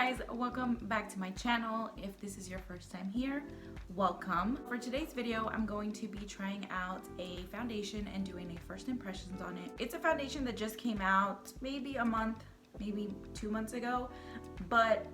guys, welcome back to my channel. If this is your first time here, welcome. For today's video, I'm going to be trying out a foundation and doing a first impressions on it. It's a foundation that just came out maybe a month, maybe 2 months ago, but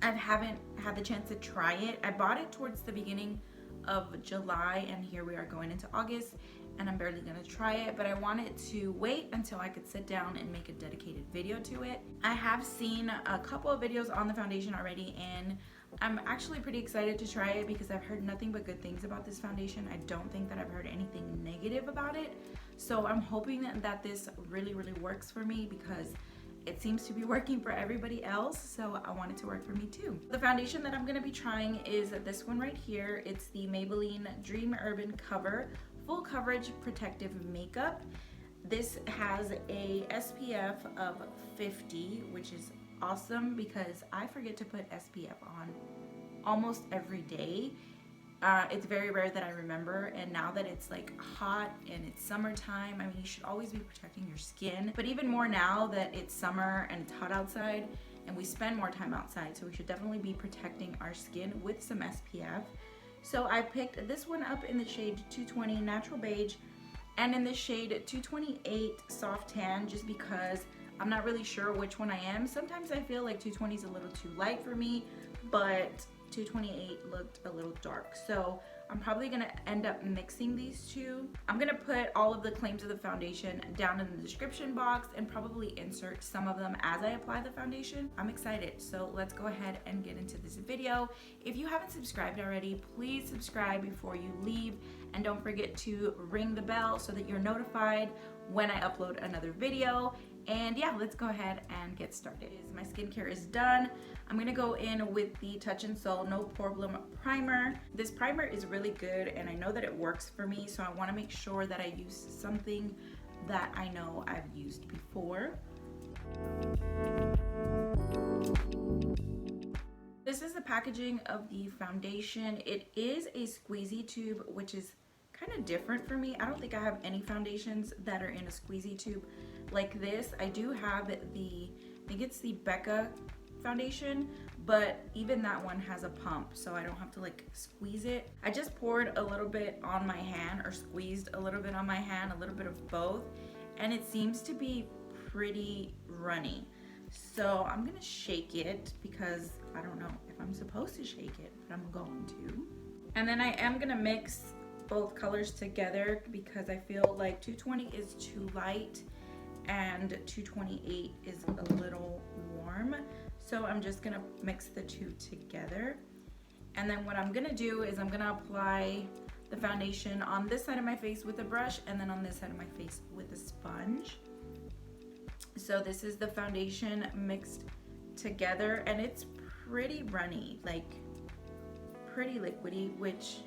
I haven't had the chance to try it. I bought it towards the beginning of July and here we are going into August and I'm barely gonna try it, but I wanted to wait until I could sit down and make a dedicated video to it. I have seen a couple of videos on the foundation already and I'm actually pretty excited to try it because I've heard nothing but good things about this foundation. I don't think that I've heard anything negative about it. So I'm hoping that this really works for me because it seems to be working for everybody else, so I want it to work for me too. The foundation that I'm going to be trying is this one right here. It's the Maybelline Dream Urban Cover Full Coverage Protective Makeup. This has a SPF of 50, which is awesome because I forget to put SPF on almost every day. It's very rare that I remember, and now that it's like hot and it's summertime, I mean, you should always be protecting your skin, but even more now that it's summer and it's hot outside and we spend more time outside, so we should definitely be protecting our skin with some SPF. So I picked this one up in the shade 220 Natural Beige and in the shade 228 Soft Tan, just because I'm not really sure which one I am. Sometimes I feel like 220 is a little too light for me, but 228 looked a little dark, so I'm probably gonna end up mixing these two. I'm gonna put all of the claims of the foundation down in the description box and probably insert some of them as I apply the foundation. I'm excited, so let's go ahead and get into this video. If you haven't subscribed already, please subscribe before you leave, and don't forget to ring the bell so that you're notified when I upload another video. And yeah, let's go ahead and get started. My skincare is done. I'm gonna go in with the Touch in Sol No Problem Primer. This primer is really good and I know that it works for me, so I wanna make sure that I use something that I know I've used before. This is the packaging of the foundation. It is a squeezy tube, which is kind of different for me. I don't think I have any foundations that are in a squeezy tube like this. I do have I think it's the Becca foundation, but even that one has a pump, so I don't have to like squeeze it. I just poured a little bit on my hand, or squeezed a little bit on my hand, a little bit of both, and it seems to be pretty runny. So I'm gonna shake it because I don't know if I'm supposed to shake it, but I'm going to. And then I am gonna mix both colors together because I feel like 220 is too light and 228 is a little warm. So I'm just gonna mix the two together. And then what I'm gonna do is I'm gonna apply the foundation on this side of my face with a brush and then on this side of my face with a sponge. So this is the foundation mixed together and it's pretty runny, like pretty liquidy, which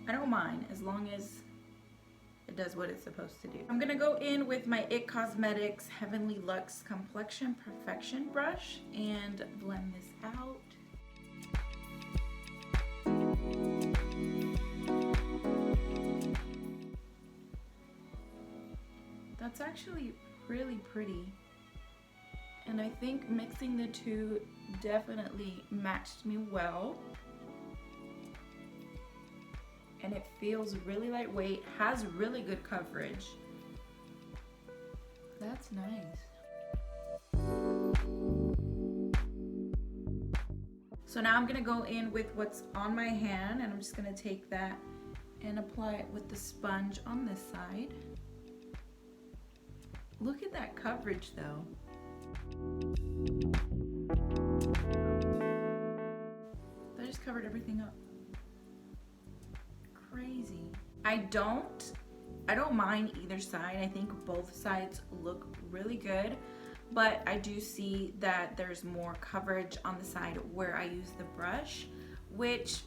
I don't mind as long as it does what it's supposed to do. I'm gonna go in with my IT Cosmetics Heavenly Luxe Complexion Perfection brush and blend this out. That's actually really pretty. And I think mixing the two definitely matched me well. And it feels really lightweight, has really good coverage. That's nice. So now I'm gonna go in with what's on my hand and I'm just gonna take that and apply it with the sponge on this side. Look at that coverage though. That just covered everything up. Crazy. I don't mind either side. I think both sides look really good, but I do see that there's more coverage on the side where I use the brush, which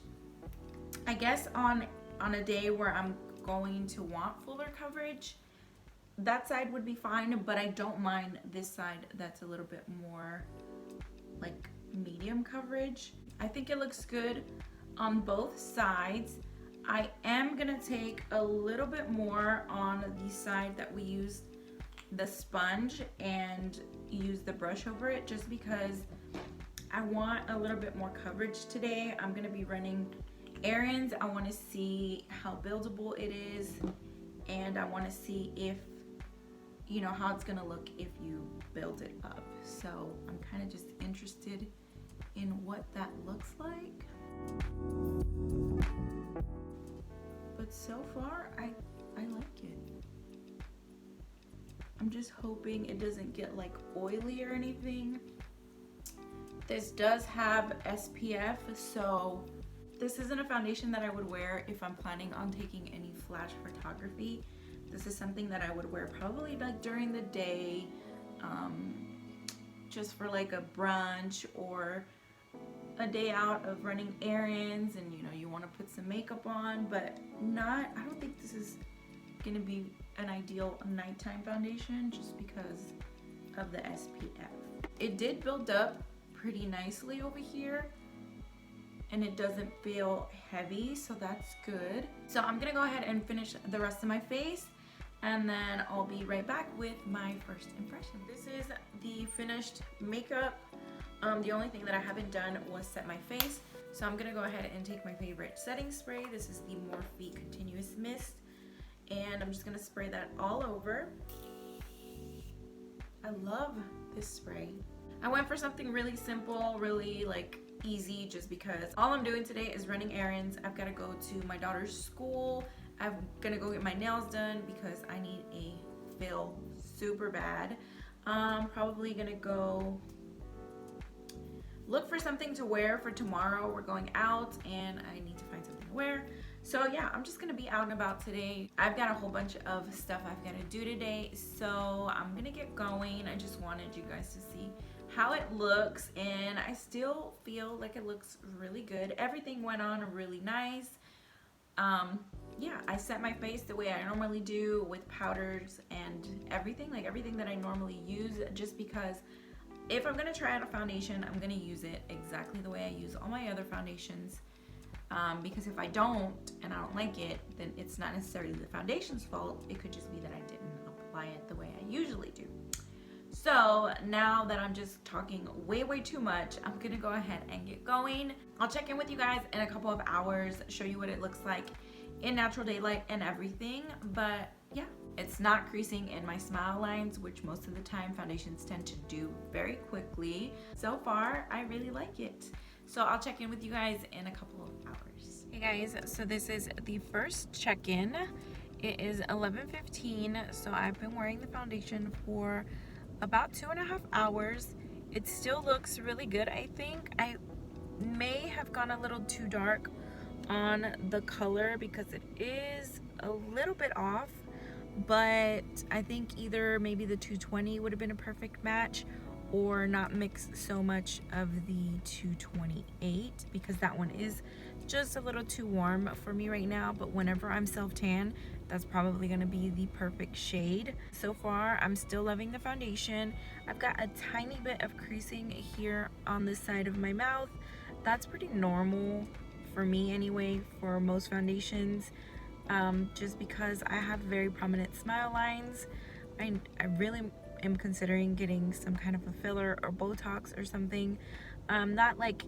I guess on a day where I'm going to want fuller coverage, that side would be fine, but I don't mind this side that's a little bit more like medium coverage. I think it looks good on both sides. I am gonna take a little bit more on the side that we used the sponge and use the brush over it, just because I want a little bit more coverage today. I'm gonna be running errands. I want to see how buildable it is, and I want to see if, you know, how it's gonna look if you build it up. So I'm kind of just interested in what that looks like. But so far, I like it. I'm just hoping it doesn't get like oily or anything. This does have SPF, so this isn't a foundation that I would wear if I'm planning on taking any flash photography. This is something that I would wear probably like during the day, just for like a brunch or a day out of running errands, and you know, you want to put some makeup on, but I don't think this is gonna be an ideal nighttime foundation just because of the SPF. It did build up pretty nicely over here, and it doesn't feel heavy, so that's good. So I'm gonna go ahead and finish the rest of my face, and then I'll be right back with my first impression. This is the finished makeup. The only thing that I haven't done was set my face, so I'm gonna go ahead and take my favorite setting spray. This is the Morphe Continuous Mist, and I'm just gonna spray that all over. I love this spray. I went for something really simple, really like easy, just because all I'm doing today is running errands. I've got to go to my daughter's school. I'm gonna go get my nails done because I need a fill super bad. Probably gonna go look for something to wear for tomorrow. We're going out and I need to find something to wear. So yeah, I'm just gonna be out and about today. I've got a whole bunch of stuff I've got to do today, so I'm gonna get going. I just wanted you guys to see how it looks, and I still feel like it looks really good. Everything went on really nice. Yeah, I set my face the way I normally do with powders and everything, like everything that I normally use, just because if I'm gonna try out a foundation, I'm gonna use it exactly the way I use all my other foundations. Because if I don't and I don't like it, then it's not necessarily the foundation's fault. It could just be that I didn't apply it the way I usually do. So now that I'm just talking way too much, I'm gonna go ahead and get going. I'll check in with you guys in a couple of hours, show you what it looks like in natural daylight and everything. But yeah, it's not creasing in my smile lines, which most of the time foundations tend to do very quickly. So far, I really like it. So I'll check in with you guys in a couple of hours. Hey guys, so this is the first check-in. It is 11:15, so I've been wearing the foundation for about 2.5 hours. It still looks really good. I think I may have gone a little too dark on the color because it is a little bit off, but I think either maybe the 220 would have been a perfect match, or not mix so much of the 228 because that one is just a little too warm for me right now. But whenever I'm self-tan, that's probably gonna be the perfect shade. So far, I'm still loving the foundation. I've got a tiny bit of creasing here on this side of my mouth. That's pretty normal for me anyway, for most foundations, just because I have very prominent smile lines. I really am considering getting some kind of a filler or Botox or something, not like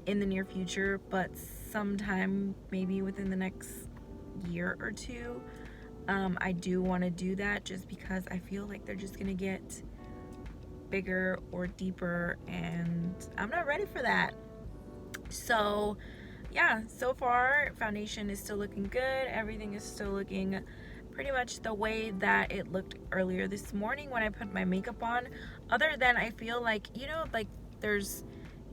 in the near future, but sometime maybe within the next year or two. I do want to do that just because I feel like they're just gonna get bigger or deeper, and I'm not ready for that. So yeah, so far foundation is still looking good. Everything is still looking pretty much the way that it looked earlier this morning when I put my makeup on. Other than I feel like, you know, like there's,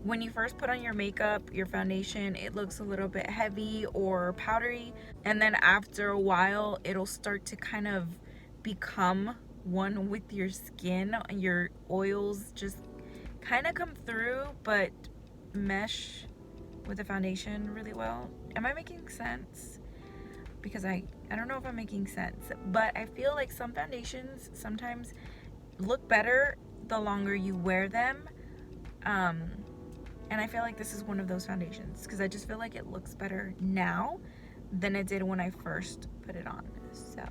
when you first put on your makeup, your foundation, it looks a little bit heavy or powdery, and then after a while it'll start to kind of become one with your skin. Your oils just kind of come through but mesh with the foundation really well. Am I making sense? Because I don't know if I'm making sense, but I feel like some foundations sometimes look better the longer you wear them, and I feel like this is one of those foundations because I just feel like it looks better now than it did when I first put it on. So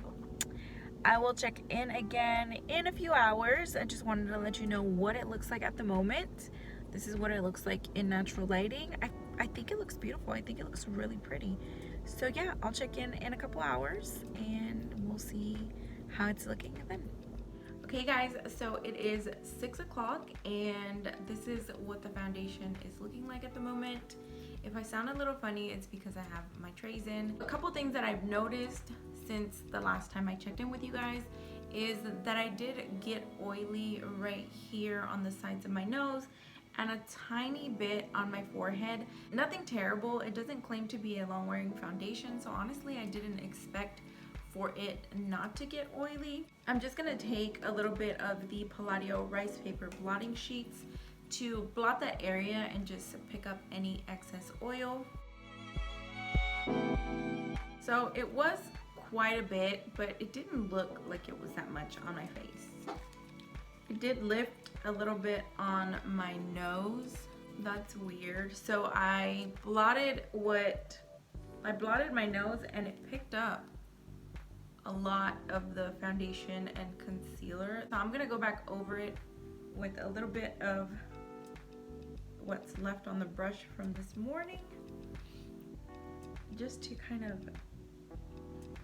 I will check in again in a few hours. I just wanted to let you know what it looks like at the moment. This is what it looks like in natural lighting. I think it looks beautiful. I think it looks really pretty. So yeah, I'll check in a couple hours and we'll see how it's looking then. Okay guys, so it is 6 o'clock and this is what the foundation is looking like at the moment. If I sound a little funny, it's because I have my trays in. A couple things that I've noticed since the last time I checked in with you guys is that I did get oily right here on the sides of my nose and a tiny bit on my forehead. Nothing terrible. It doesn't claim to be a long wearing foundation, so honestly I didn't expect for it not to get oily. I'm just gonna take a little bit of the Palladio rice paper blotting sheets to blot that area and just pick up any excess oil. So it was quite a bit, but it didn't look like it was that much on my face. It did lift a little bit on my nose. That's weird. So I blotted my nose and it picked up a lot of the foundation and concealer. So I'm gonna go back over it with a little bit of what's left on the brush from this morning, just to kind of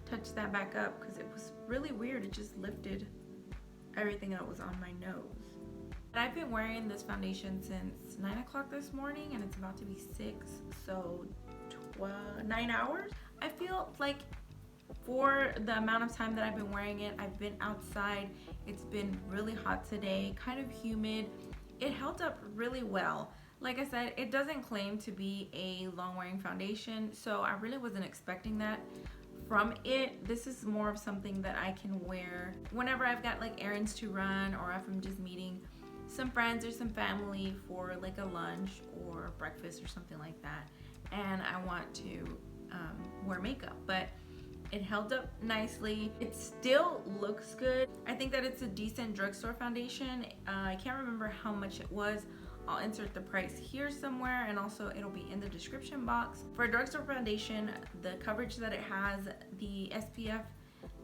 touch that back up because it was really weird. It just lifted everything that was on my nose. And I've been wearing this foundation since 9 o'clock this morning and it's about to be 6, so 9 hours. I feel like for the amount of time that I've been wearing it, I've been outside. It's been really hot today, kind of humid. It held up really well. Like I said, it doesn't claim to be a long wearing foundation, so I really wasn't expecting that from it. This is more of something that I can wear whenever I've got like errands to run, or if I'm just meeting some friends or some family for like a lunch or breakfast or something like that, and I want to wear makeup. But it held up nicely. It still looks good. I think that it's a decent drugstore foundation. I can't remember how much it was. I'll insert the price here somewhere, and also it'll be in the description box. For a drugstore foundation, the coverage that it has, the SPF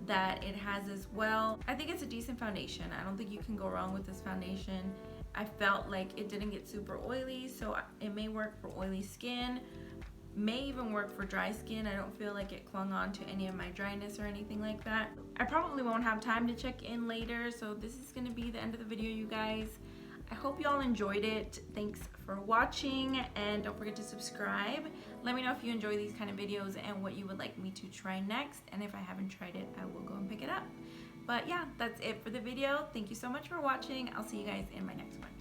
that it has as well, I think it's a decent foundation. I don't think you can go wrong with this foundation. I felt like it didn't get super oily, so it may work for oily skin, may even work for dry skin. I don't feel like it clung on to any of my dryness or anything like that. I probably won't have time to check in later, so this is gonna be the end of the video, you guys. I hope y'all enjoyed it. Thanks for watching, and don't forget to subscribe. Let me know if you enjoy these kind of videos and what you would like me to try next, and if I haven't tried it, I will go and pick it up. But yeah, that's it for the video. Thank you so much for watching. I'll see you guys in my next one.